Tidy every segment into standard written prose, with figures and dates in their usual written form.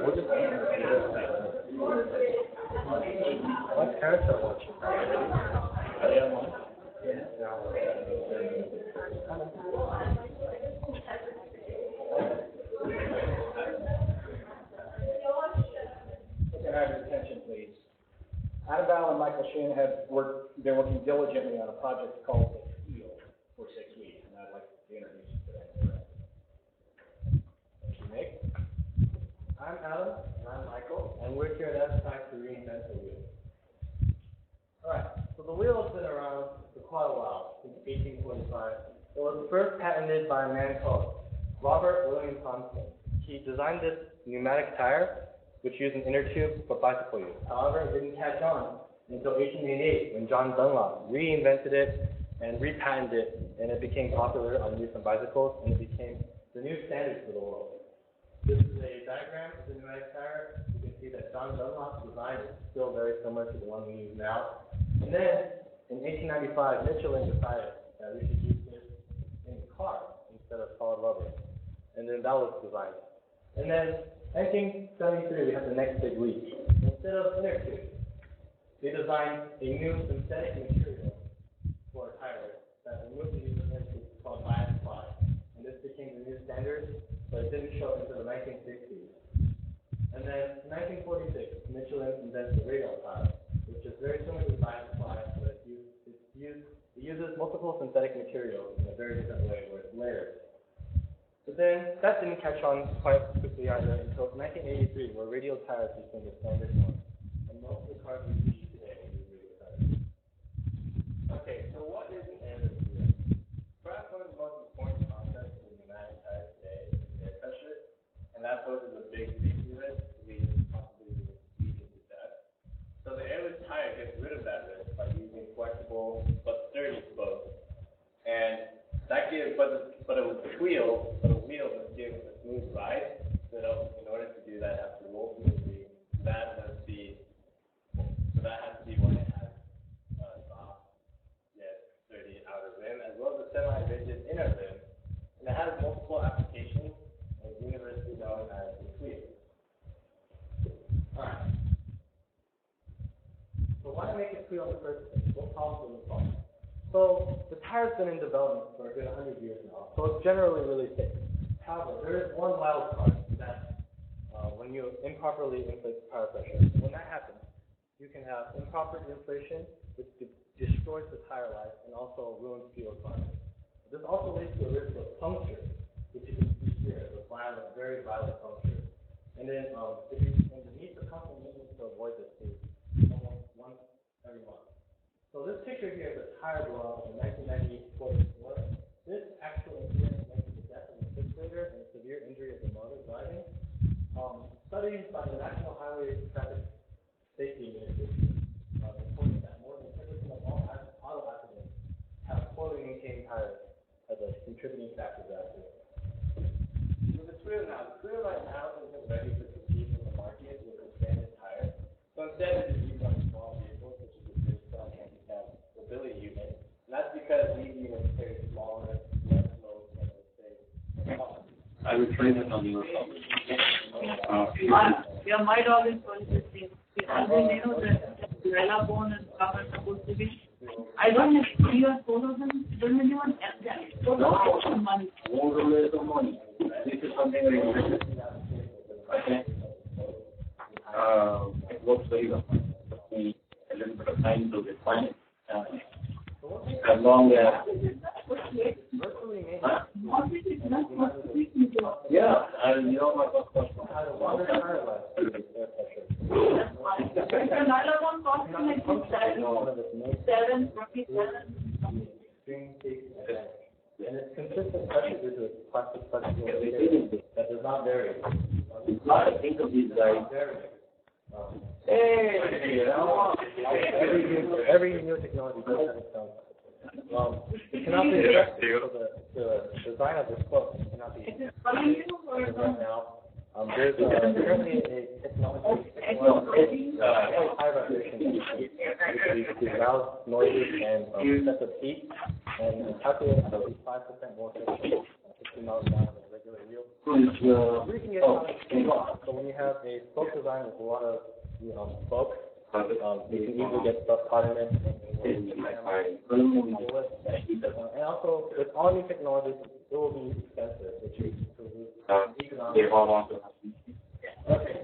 We'll just my parents are watching. Are they online? Yeah. Can I have your attention, please? Adam Bao and Michael Shin have been working diligently on a project called The Field for 6 weeks, and I'd like to introduce you to that. Thank you, Nick. I'm Adam, and I'm Michael, and we're here at SPAC to reinvent the wheel. Alright, so the wheel has been around for quite a while, since 1845. It was first patented by a man called Robert William Thomson. He designed this pneumatic tire, which used an inner tube for bicycle use. However, it didn't catch on until 1888, when John Dunlop reinvented it and repatented it, and it became popular on use on bicycles, and it became the new standard for the world. This is a diagram of the pneumatic tire. You can see that John Dunlop's design is still very similar to the one we use now. And then, in 1895, Michelin decided that we should use this in the car instead of solid rubber. And then that was designed. And then, 1973, we had the next big leap. Instead of inner tube, they designed a new synthetic material for a tire that removed the use of inner tube called bias-ply. And this became the new standard, but it didn't show up until the 1960s. And then, in 1946, Michelin invented the radial tire, which is very similar to bias-ply, but it uses multiple synthetic materials in a very different way, where it's layered. But then, that didn't catch on quite quickly either until 1983, where radial tires became the standard one. And most of the cars we see today use radial tires. Okay, so what is an air wheel? Perhaps one of the most important concepts in pneumatic tires today is air pressure, and that poses a big safety risk, leading possibly leading to death. So the airless tire gets rid of that risk by using flexible but sturdy spokes. And that gives, but a wheel must give a smooth ride. So in order to do that, it has to roll smoothly. That has to be when it has soft yet sturdy outer rim, as well as a semi-rigid inner rim. And it has multiple applications, and is universally known as the wheel. Alright. So why make a wheel in the first place? What problems will we solve? So the tire's been in development for a good 100 years now, so it's generally really safe. However, there is one wild card, that when you improperly inflate the tire pressure. When that happens, you can have improper inflation, which destroys the tire life and also ruins fuel economy. This also leads to a risk of puncture, which you can see here, the violent, very violent puncture. And then the need for constant maintenance to avoid this is almost once every month. So this picture here is a tire blow up in 1994. This actual incident led to the death of a 6th grader and a severe injury of the mother driving. Studies by the National Highway Traffic Safety Administration reported that more than 10% of all auto accidents have poorly maintained tires as a contributing factor to accidents. So the Twitter right now isn't ready to compete in the market with a standard tire. So instead, it is used on small vehicles such as the Bridgestone handicap mobility unit. And that's because these units carry smaller, less loads than the state. I will try that on your phone. Yeah, my dog is going to see. I didn't know that Lila bone and stuff are supposed to be. I don't have 3 or 4 of them. Don't anyone have that? So don't money. Money. This is something very important. Okay. It works very well. It took me a little bit of time to refine it. As long as yeah, and you know what was possible. Another one costs like 7. And it's consistent pressure due to its plastic flexible that does not vary. I think of these guys. Every new technology does have its own. It cannot be addressed, so the design of this book cannot be right now. There's currently a technology high vibration which allows noises and excessive heat and calculates at least 5% more efficient 50 miles an hour than a regular wheel. So we can get so when you have a spoke design with a lot of spokes. You can easily get stuff caught in it. And also, with all new technologies, it will be expensive, which is economic. Okay.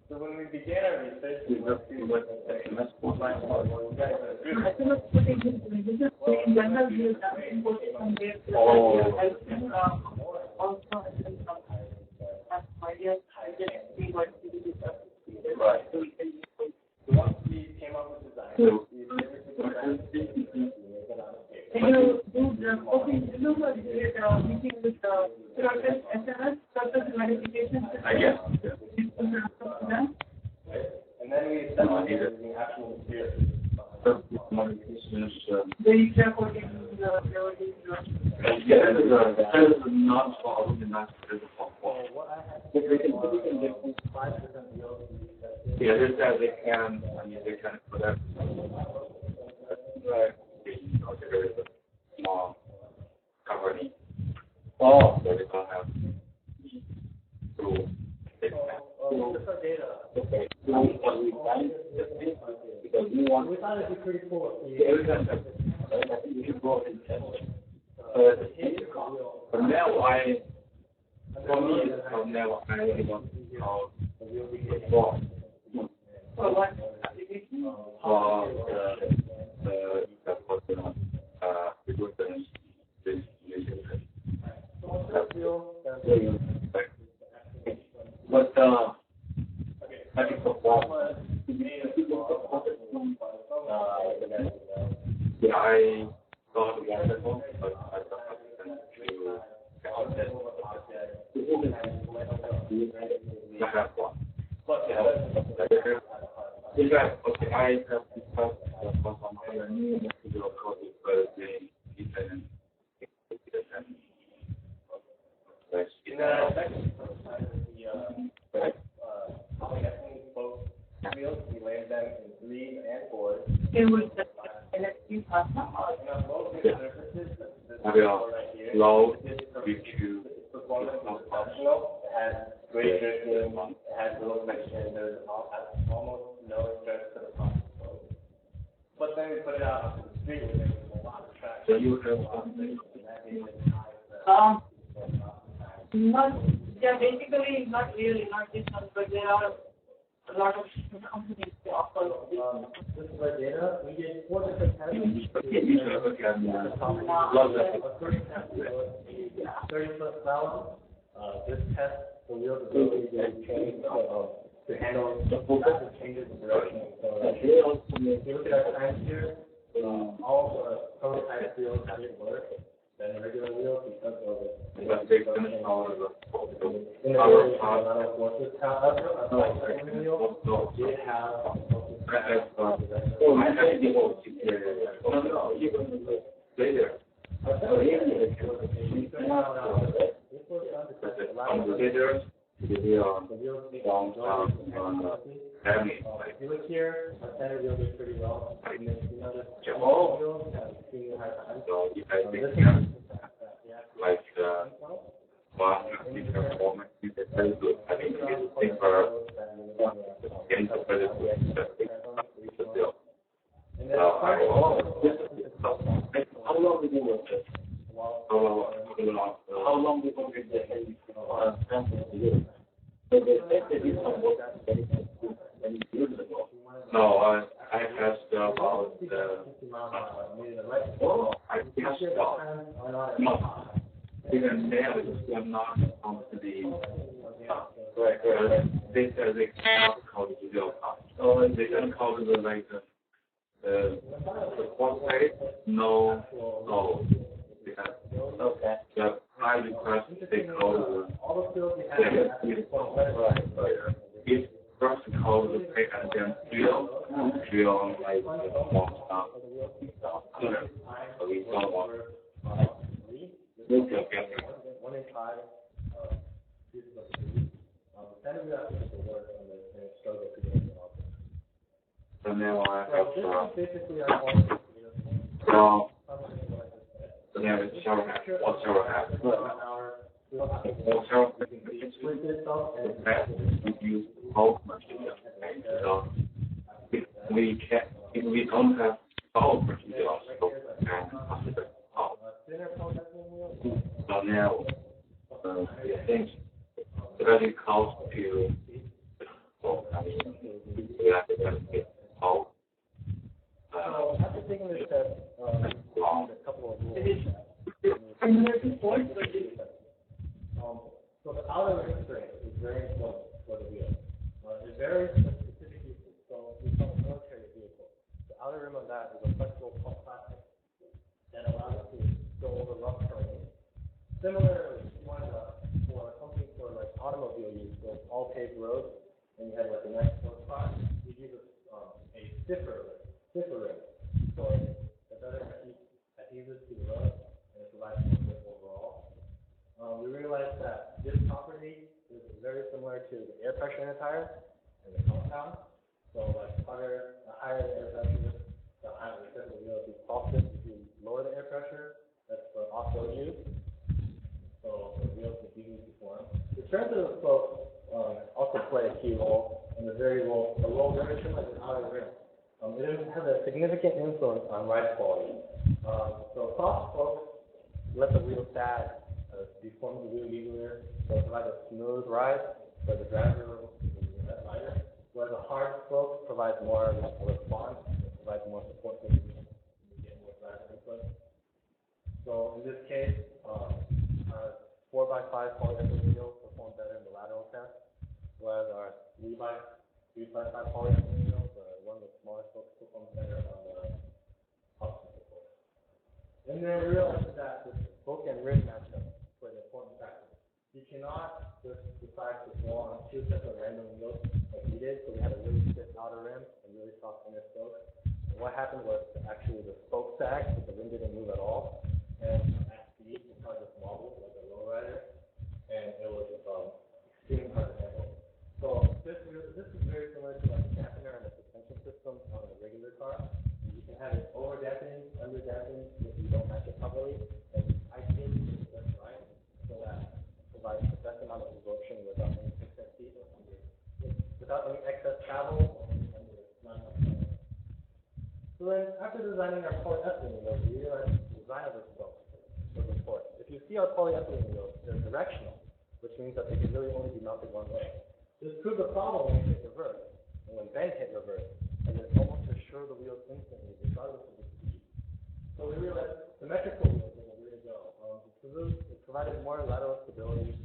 So when we began our research, we looked to what the most find out what you guys are doing. I cannot put in general views that import from there to also that's my idea. I just see what we do. Right. So once we came up with design, can you do the meeting with the surface SMS, surface verification system? Yes. And then we assembled the actual material. The recording, not for not physical. What I had Yeah, this guy they can put up there is a small company. Oh, so they don't have rules. Just our data. Okay. Because we want. We thought it'd be pretty cool if we. We should go and test it. From now I want to call for what? But I think for I thought wonderful, but I thought I have one. In fact, okay, I have discussed some other new material courses, but they didn't. In the next wheels, we laid them in 3 and 4. It was the electric partner. Low VQ performance was functional. It had great drifting. It had little friction. There's almost no stress to the pump. But then we put it out on the street and there was a lot of traction. So you have something? Basically not really, not this one, but there are a lot of companies that offer This is our data. We did 4 different tests. 30-foot balance. This test the wheel's ability to change to handle massive changes in direction. So if you look at our times here, all the prototype wheels didn't work than regular wheels because of the forces. However, a second wheel did have later. If you look here, our center wheel did pretty well. And then you notice wheels have extremely high time. So if I think like one performance is very good. I think it's for getting the credit to the deal. How long did you work this? How long did you work this? No, I asked about the. I guess no. Even now, I'm not on to the. They said they cannot call it the cost. So they can call it like the one page. No. Okay. The I request they call it. If person calls the pay and then drill like more stuff. So we don't want. One in 5 pieces of food. Then we have to work on this and struggle to get it off. So now I have This is basically our so now it's shower hat. What shower hat? What shower? We use bulk material. And so if we don't have bulk material, so and consider bulk. So now we think very close to bulk. I mean, we have to get bulk. So after taking this test, a couple of rules. So the outer ring strength is very important for the wheel. It varies for specific uses. So we call it military vehicle. The outer rim of that is a flexible plastic that allows us to go over rough terrain. Similarly, for something for like automobile use, with all paved roads, and you have like a nice sports car, you use a stiffer rim. So it's better adhesive to the road, and it provides comfort overall. We realized that this property is very similar to the air pressure in a tire and the compound. So like the higher the air pressure, the higher the wheel will be softer. If you lower the air pressure, that's for off-road use. So the wheels can easily deform. The strength of the spoke also play a key role in a low very similar to the outer rim. It has a significant influence on ride quality. So soft spokes let the wheel sag, deform the wheel easier, so it provides a smooth ride where the driver will be lighter. Whereas a hard spoke provides more response, it provides more support to the wheel, and you get more driver input. So in this case, 4x5 polyethylene wheels perform better in the lateral test, whereas our 3x5 polyethylene wheels, the one with smaller spokes, perform better on the obstacle course. And then we realized that the spoke and rim matchup was an important factor. You cannot just decide to go on two sets of random wheels like we did, so we had a really stiff outer rim and really soft inner spoke. And what happened was actually the spoke sagged, but the rim didn't move at all. And at speed, the car just wobbled like a lowrider, and it was extremely hard to handle. So this is very similar to like a dampener and a suspension system on a regular car. You can have it over dampening, under dampening if you don't match it properly, and ideally it's just right, so that it provides the best amount of absorption without any excess heat or without any excess travel or under not enough travel. So then after designing our polyethylene wheels, we realized the design of the spoke was important. If you see our polyethylene wheels, they're directional, which means that they can really only be mounted one way. This proved a problem when we hit reverse, and when Ben hit reverse, and it almost assured the wheels instantly, regardless of the speed. So we realized symmetrical wheels were the way to go. It provided more lateral stability,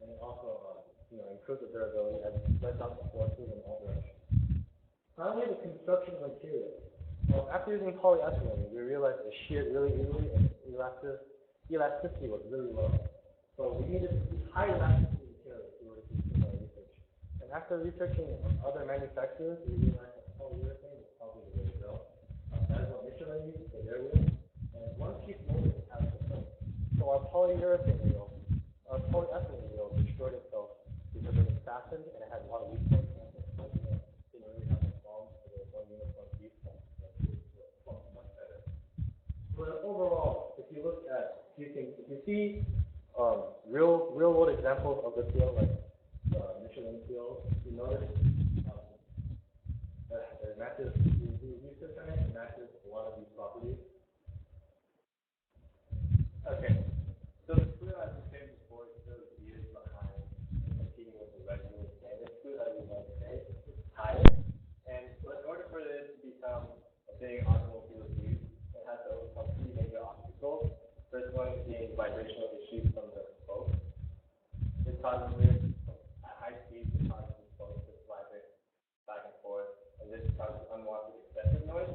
and it also improved the durability as it spreads out the forces in all directions. Finally, the construction of materials. After using polyethylene, we realized it sheared really easily, and elasticity was really low. So we needed high elasticity materials in order to do our research. And after researching other manufacturers, we realized that polyurethane is probably the way to go. That is what Michelin used for their wheels. And one piece molded is how to go. So our polyethylene wheel destroyed itself because it was fastened and it had a lot of weak points. Didn't really have much bomb, so there was one uniform piece that was much better. But overall, if you look at a few things, if you see real world examples of the seal, like Michelin seals, you notice that it matches the research on it, it matches a lot of these properties. Okay, so the screw, as we said before, is still years behind competing with the regular standard screw that we like to say, it's higher. And so in order for this to become a big automobile use, it has to overcome three major obstacles. First one being vibrational issues from the spoke. This causes this at high speeds, it causes the spoke to vibrate back and forth, and this causes unwanted excessive noise.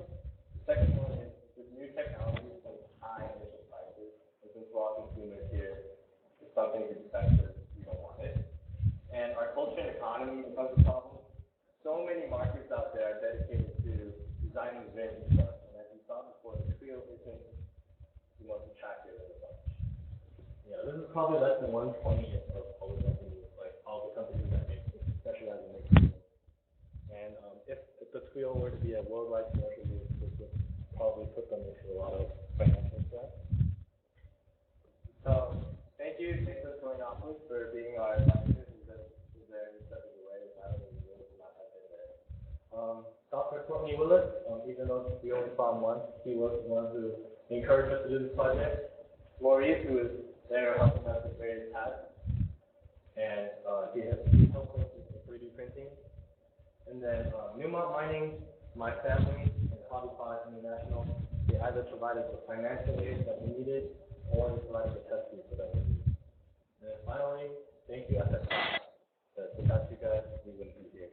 The second one is with new technologies and high initial prices, and since we're all consumers here, if something is expensive, we don't want it. And our culture and economy becomes a problem. So many markets out there are dedicated to designing rims and stuff, and as we saw before, the Trio isn't the most attractive in the bunch. Yeah, this is probably less than 1/20th of all the companies, like all the companies that specialize in making wheels. And if the Trio were to be a worldwide commercial use, this would probably put them into a lot of financial stress. So, thank you, Nicholas Florianopoulos, for being our lecturer. He's a very accepted way of having a support me with it, even though we only saw him once. He was the one who encouraged us to do this project. Maurice, who is there helping us with various tasks, and he helped us with the 3D printing. And then Newmont Mining, my family, and Hobby Products International, they either provided the financial aid that we needed, or they provided the test suite that we needed. And then finally, thank you FSI. Without you guys, we wouldn't be here.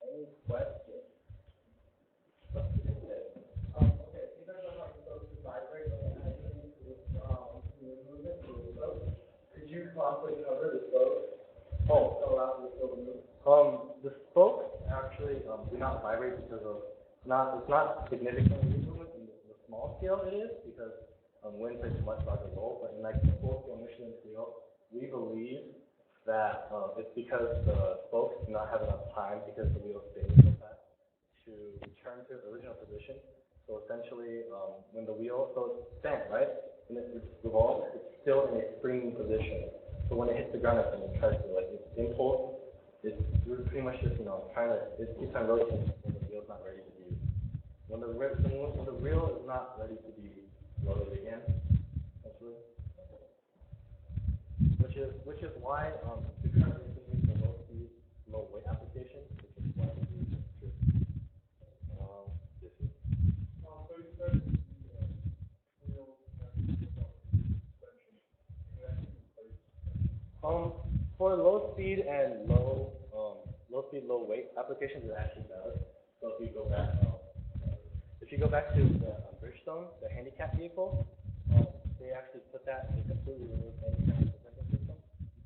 Any questions? Could you possibly cover the spokes? The spokes actually do not vibrate because of it's not significantly movement in the small scale it is because wind plays a much larger role, but in like the full scale Michelin scale, we believe that it's because the spokes do not have enough time because the wheel is spinning so fast to return to its original position. So essentially, when the wheel, so it's bent, right? And it's revolved, it's still in a springing position. So when it hits the ground, and it tries to, like, its impulse, it's pretty much just, trying to, it keeps on rotating when the wheel's not ready to be, when the wheel is not ready to be loaded again, essentially. Which is why, we currently use the low speed, low weight application, which is why we use this. For low speed and low weight applications, it actually does. So if you go back to the Bridgestone, the handicap vehicle, they actually they completely removed any kind of suspension system.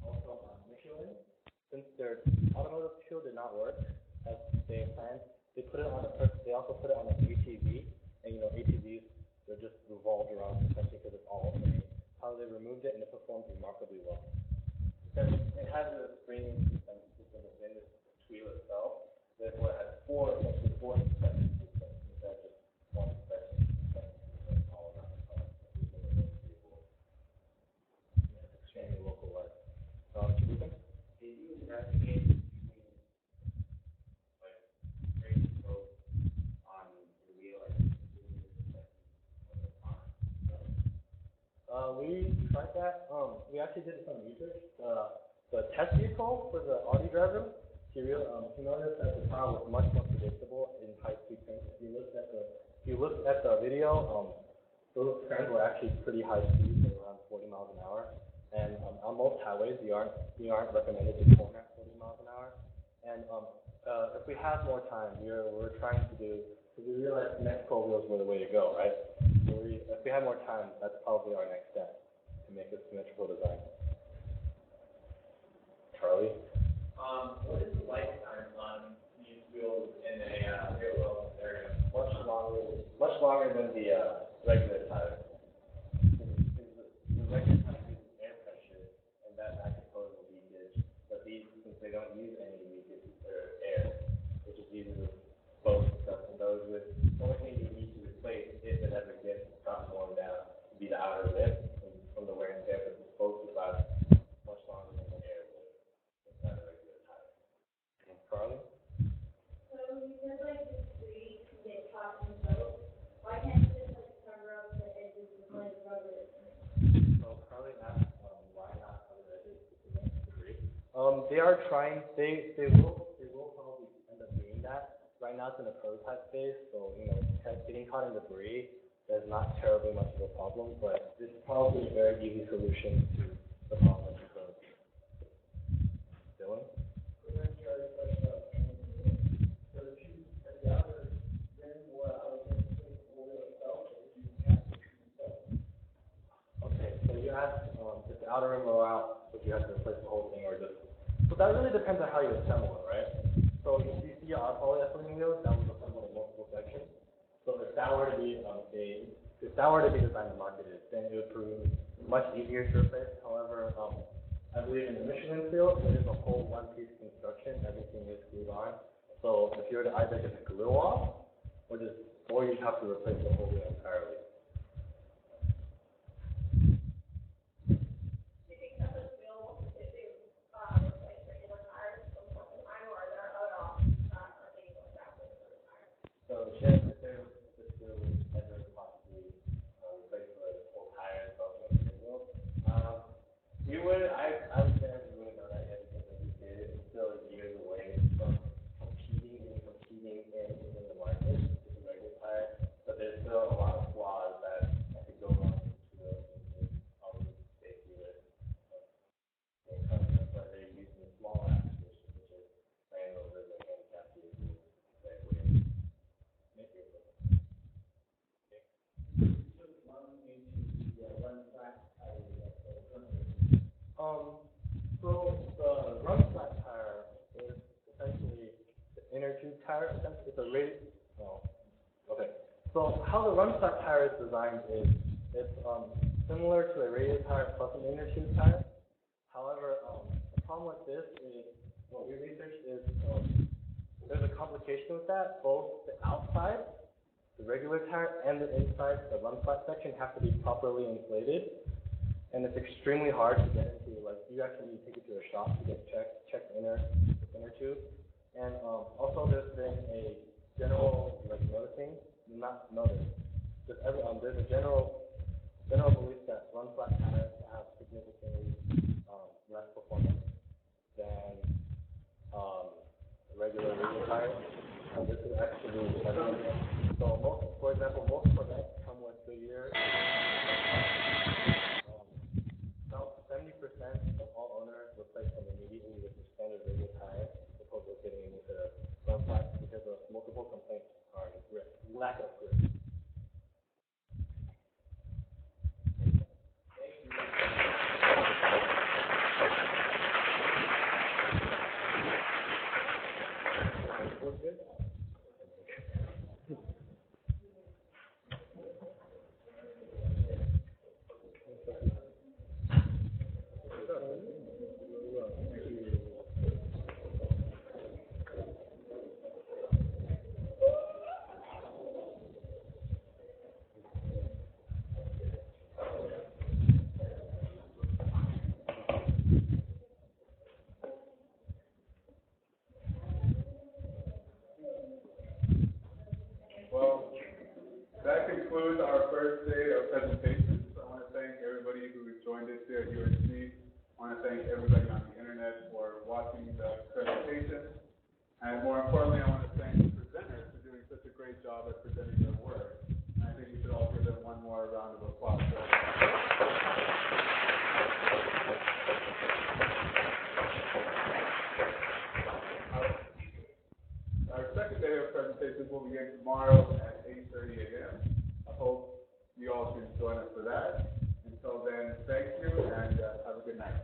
Also on Michelin, since their automotive fuel did not work as they planned, they also put it on an ATV, and ATVs, they're just revolved around suspension because it's all the same. How they removed it, and it performed remarkably well. Because it has a spring system within the wheel itself, therefore it has four suspension systems instead of just one suspension system all around the car. It's extremely localized. Chibukan? Did you investigate between like brake stroke on the wheel and we tried that. We actually did some research. The test vehicle for the Audi driver, he noticed that the car was much more predictable in high-speed turns. If you looked at the video, those turns were actually pretty high speed, so around 40 miles an hour. And on most highways, you aren't recommended to corner at 40 miles an hour. And if we have more time, we're trying to do, because we realized Mexico wheels were the way to go, right? So if we have more time, that's probably our next step to make a symmetrical design. Charlie? What is the lifetime on these wheels in a real-world area? Much longer than the regular tire. The regular tire uses air pressure, and that can cause a leakage. But these, since they don't use any leakage or air, it just uses both stuff. And those with the only thing you need to replace if it ever gets gotten worn down would be the outer lip from the wear and tear, but it's supposed to last much longer than the air would inside a regular tire. And Carly? So you said like the street can get caught in soap. Why can't you just like cover up the edges with like rubber? So Carly asked why not cover the edges with debris. They are trying. They will probably end up doing that. Right now it's in a prototype phase, so getting caught in debris is not terribly much of a problem, but it's probably a very easy solution to the problem that you pose. Dylan? Okay, so you asked if the outer rim were out, would you have to replace the whole thing or just? But that really depends on how you assemble it, right? So if you see our polyethylene wheels, that was assembled in multiple sections. So if that were to be designed and marketed, then it would prove much easier to replace. However, I believe in the Michelin field, it is a whole one-piece construction. Everything is glued on. So if you were to either get the glue off or you have to replace the whole wheel entirely. So Shin, this wheel has possibly replace the whole tire and stuff with the wheel. I would say we wouldn't know that yet because as you stated, it's still years away from competing in the market with the regular tire, but there's still a lot of flaws that could go wrong to probably safety risk. That's why they're using the small application, which is laying over the handicap vehicles that way. So the run flat tire is essentially the inner tube tire. It's a rated. Oh, okay. So how the run flat tire is designed is it's similar to a radial tire plus an inner tube tire. However, the problem with this is what we researched is there's a complication with that. Both the outside, the regular tire, and the inside, the run flat section, have to be properly inflated. And it's extremely hard to get into, like, you actually need to take it to a shop to get check the inner tube. And also there's been a general, like, not notice, just there's a general belief that run flat tires have significantly less performance than regular tires. And this is actually evident. So for example, most Corvettes come with Goodyear. About 70% of all owners replace them immediately with the standard radial tire, as opposed to getting into run flat because of multiple complaints on grip, lack of grip. Well, that concludes our first day of presentations. I want to thank everybody who joined us here at UNC. I want to thank everybody on the internet for watching the presentation. And more importantly, I want to thank the presenters for doing such a great job at presenting their work. And I think we should all give them one more round of applause. Our second day of presentations will begin tomorrow at 8:30 a.m. I hope you all can join us for that. Until then, thank you and have a good night.